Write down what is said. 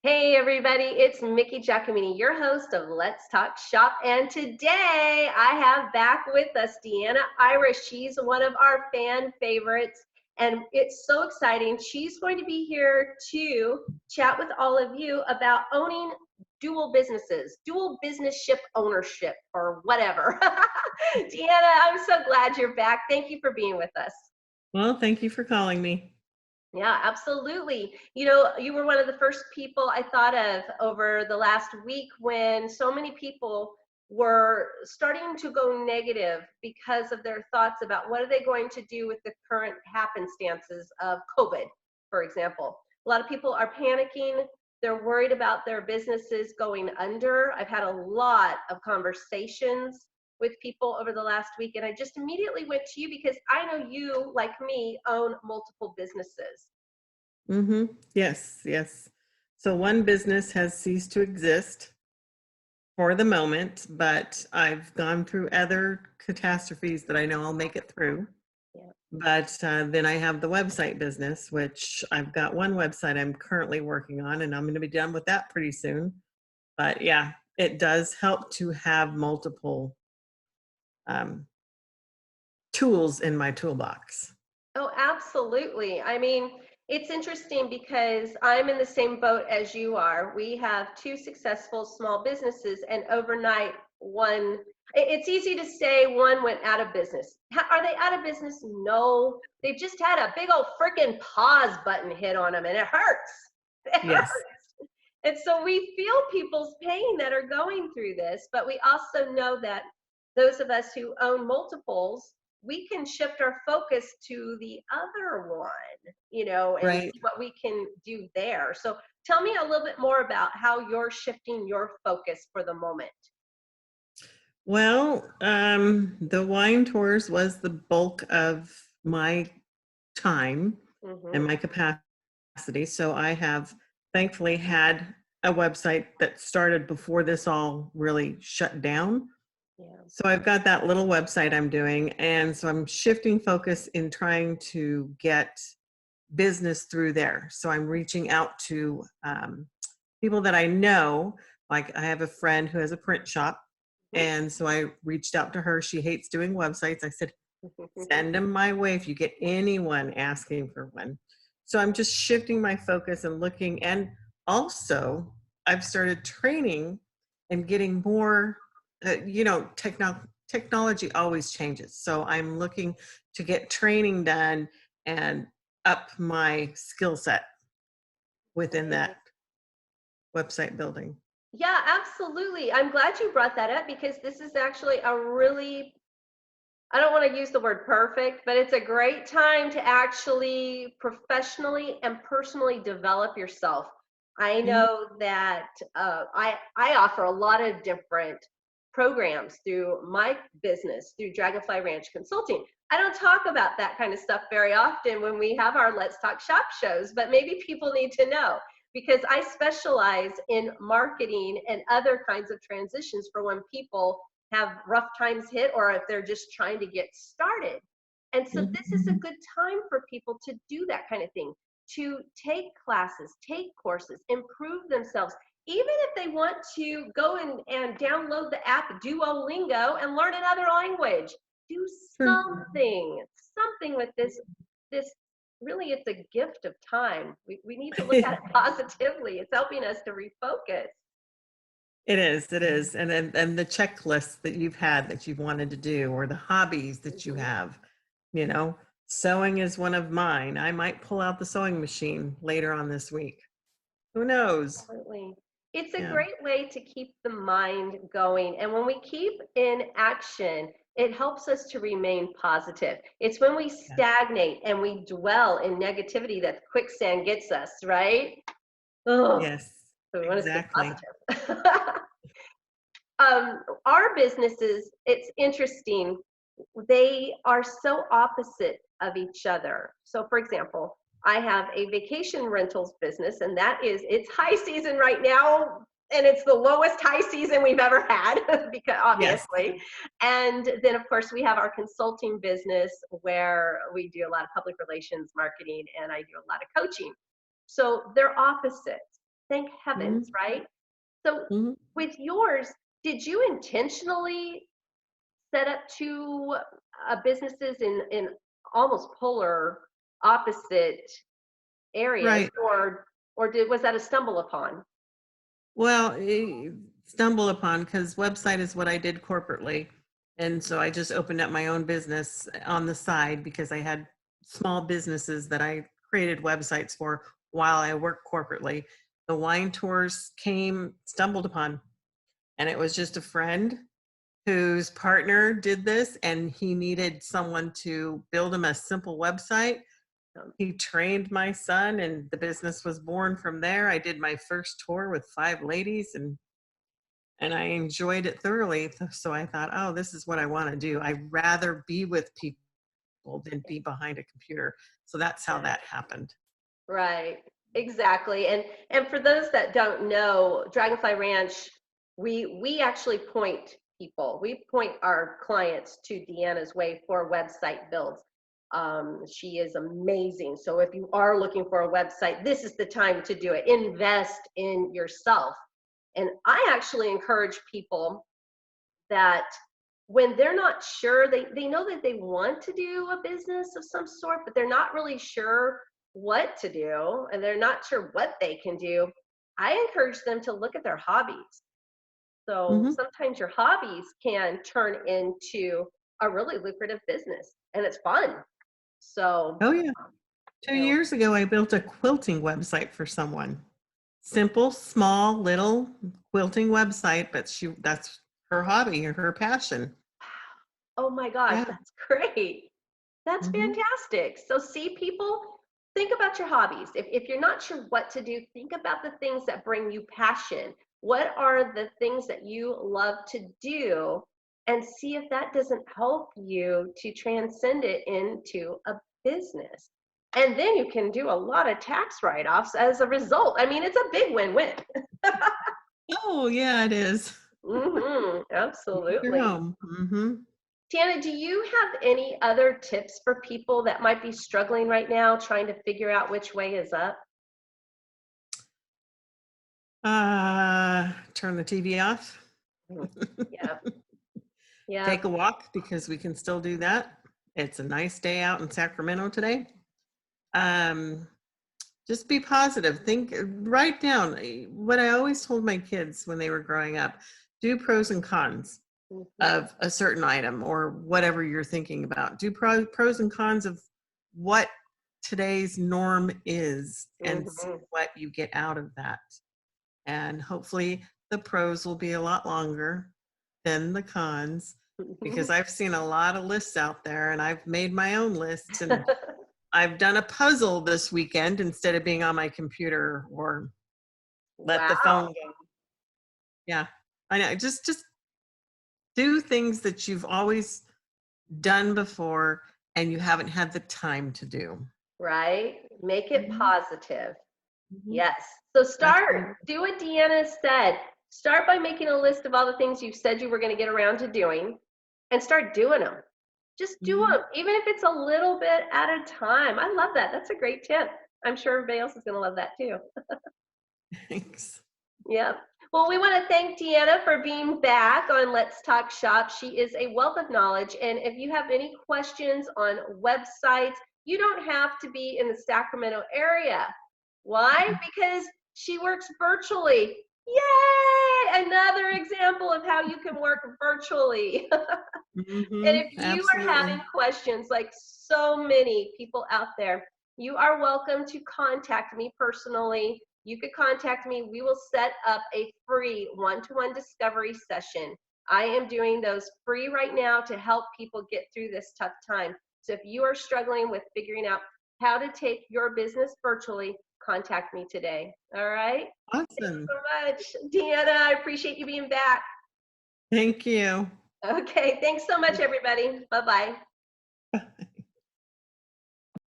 Hey everybody, it's Mickie Giacomini, your host of Let's Talk Shop. And today I have back with us Deanna Irish. She's one of our fan favorites, and it's so exciting. She's going to be here to chat with all of you about owning dual businesses, dual business-ship ownership, or whatever. Deanna, I'm so glad you're back. Thank you for being with us. Well, thank you for calling me. Yeah, absolutely. You know, you were one of the first people I thought of over the last week when so many people were starting to go negative because of their thoughts about what are they going to do with the current happenstances of COVID, for example. A lot of people are panicking. They're worried about their businesses going under. I've had a lot of conversations with people over the last week, and I just immediately went to you because I know you, like me, own multiple businesses. Yes, yes. So one business has ceased to exist for the moment, but I've gone through other catastrophes that I know I'll make it through. Yeah. But then I have the website business, which I've got one website I'm currently working on, and I'm going to be done with that pretty soon. But yeah, it does help to have multiple um, tools in my toolbox. Oh, absolutely. I mean, it's interesting because I'm in the same boat as you are. We have two successful small businesses, and overnight, one, it's easy to say one went out of business. Are they out of business? No. They've just had a big old freaking pause button hit on them, and it hurts. It Yes. hurts. And so we feel people's pain that are going through this, but we also know that those of us who own multiples, we can shift our focus to the other one, and Right. see what we can do there. So tell me a little bit more about how you're shifting your focus for the moment. Well, the wine tours was the bulk of my time and Hmm. my capacity. So I have thankfully had a website that started before this all really shut down. Yeah. So I've got that little website I'm doing. And so I'm shifting focus in trying to get business through there. So I'm reaching out to people that I know. Like I have a friend who has a print shop. And so I reached out to her. She hates doing websites. I said, send them my way if you get anyone asking for one. So I'm just shifting my focus and looking. And also, I've started training and getting more, technology always changes. So I'm looking to get training done and up my skill set within that website building. Yeah, absolutely. I'm glad you brought that up because this is actually a really, I don't want to use the word perfect, but it's a great time to actually professionally and personally develop yourself. I Mhm. know that I offer a lot of different programs through my business, through Dragonfly Ranch Consulting. I don't talk about that kind of stuff very often when we have our Let's Talk Shop shows, but maybe people need to know because I specialize in marketing and other kinds of transitions for when people have rough times hit or if they're just trying to get started. And so this is a Mhm. good time for people to do that kind of thing, to take classes, take courses, improve themselves. Even if they want to go and download the app Duolingo and learn another language, do Sure. something with this really it's a gift of time. We need to look at it positively. It's helping us to refocus. It is. And the checklists that you've had that you've wanted to do or the hobbies that you Mhm. have, you know, sewing is one of mine. I might pull out the sewing machine later on this week. Who knows? Absolutely. It's a Yeah. great way to keep the mind going. And when we keep in action, it helps us to remain positive. It's when we Yeah. stagnate and we dwell in negativity that quicksand gets us, right? Oh, Yes. so we want to stay Exactly. positive. Our businesses, it's interesting, they are so opposite of each other. So, for example, I have a vacation rentals business, and that is it's high season right now, and it's the lowest high season we've ever had, because Yes. obviously. And then, of course, we have our consulting business where we do a lot of public relations, marketing, and I do a lot of coaching. So they're opposites. Thank heavens, Mhm. right? So Mhm. with yours, did you intentionally set up two businesses in almost polar opposite areas, Right. or did was that a stumble upon? Well, stumble upon because website is what I did corporately. And so I just opened up my own business on the side because I had small businesses that I created websites for while I worked corporately. The wine tours came, stumbled upon, and it was just a friend whose partner did this and he needed someone to build him a simple website. Um, He trained my son and the business was born from there. I did my first tour with 5 ladies and I enjoyed it thoroughly. So I thought, oh, this is what I want to do. I'd rather be with people than be behind a computer. So that's how that happened. Right, exactly. And for those that don't know, Dragonfly Ranch, we actually point people, we point our clients to Deanna's way for website builds. She is amazing. So if you are looking for a website, this is the time to do it. Invest in yourself. And I actually encourage people that when they're not sure, they know that they want to do a business of some sort, but they're not really sure what to do and they're not sure what they can do. I encourage them to look at their hobbies. So Hmm. sometimes your hobbies can turn into a really lucrative business and it's fun. So, Oh, yeah. Two you know, years ago, I built a quilting website for someone. Simple, small, little quilting website, but that's her hobby or her passion. oh my gosh, Yeah. that's great. That's Hmm. fantastic. So see people, think about your hobbies. If you're not sure what to do, think about the things that bring you passion. What are the things that you love to do? And see if that doesn't help you to transcend it into a business. And then you can do a lot of tax write-offs as a result. I mean, it's a big win-win. Oh, yeah, it is. You're Absolutely. home. Hmm. Tana, do you have any other tips for people that might be struggling right now, trying to figure out which way is up? Turn the TV off. Mm, yeah, yeah, Take a walk because we can still do that. It's a nice day out in Sacramento today. Um, just be positive. Think, write down what I always told my kids when they were growing up. Do pros and cons mhm, of a certain item or whatever you're thinking about. Do pros and cons of what today's norm is and see mhm. what you get out of that. And hopefully the pros will be a lot longer than the cons because I've seen a lot of lists out there and I've made my own lists and I've done a puzzle this weekend instead of being on my computer or let the phone Wow, go. Yeah. I know. Just do things that you've always done before and you haven't had the time to do. right? Make it Mhm. positive. Mhm. Yes. So start, Absolutely. do what Deanna said. Start by making a list of all the things you said you were going to get around to doing and start doing them. Just do Mhm. them, even if it's a little bit at a time. I love that. That's a great tip. I'm sure everybody else is going to love that too. Thanks. Yep. Well, we want to thank Deanna for being back on Let's Talk Shop. She is a wealth of knowledge. And if you have any questions on websites, you don't have to be in the Sacramento area. Why? Because she works virtually. Yay! Another example of how you can work virtually. And if Mhm. you are Absolutely. having questions, like so many people out there, you are welcome to contact me personally. You could contact me. We will set up a free one-to-one discovery session. I am doing those free right now to help people get through this tough time. So if you are struggling with figuring out how to take your business virtually, contact me today. All right? Thanks Awesome. so much, Deanna. I appreciate you being back. Thank you. Okay, thanks so much, everybody. Bye-bye.